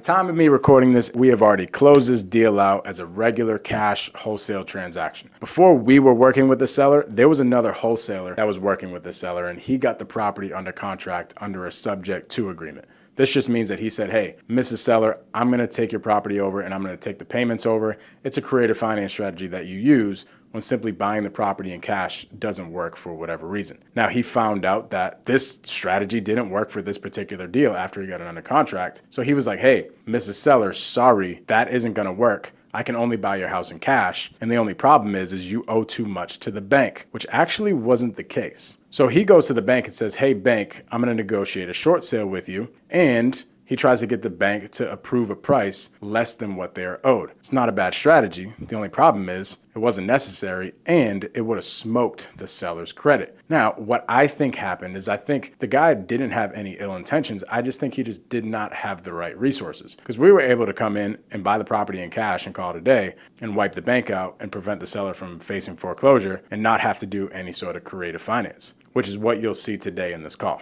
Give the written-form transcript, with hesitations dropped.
time of me recording this, we have already closed this deal out as a regular cash wholesale transaction. Before we were working with the seller, there was another wholesaler that was working with the seller, and he got the property under contract under a subject to agreement. This just means that he said, hey, Mrs. Seller, I'm going to take your property over and I'm going to take the payments over. It's a creative finance strategy that you use when simply buying the property in cash doesn't work for whatever reason. Now, he found out that this strategy didn't work for this particular deal after he got it under contract. So he was like, hey, Mrs. Seller, sorry, that isn't going to work. I can only buy your house in cash. And the only problem is you owe too much to the bank, which actually wasn't the case. So he goes to the bank and says, hey, bank, I'm going to negotiate a short sale with you. And he tries to get the bank to approve a price less than what they're owed. It's not a bad strategy. The only problem is it wasn't necessary and it would have smoked the seller's credit. Now, what I think happened is I think the guy didn't have any ill intentions. I just think he just did not have the right resources, because we were able to come in and buy the property in cash and call it a day and wipe the bank out and prevent the seller from facing foreclosure and not have to do any sort of creative finance, which is what you'll see today in this call.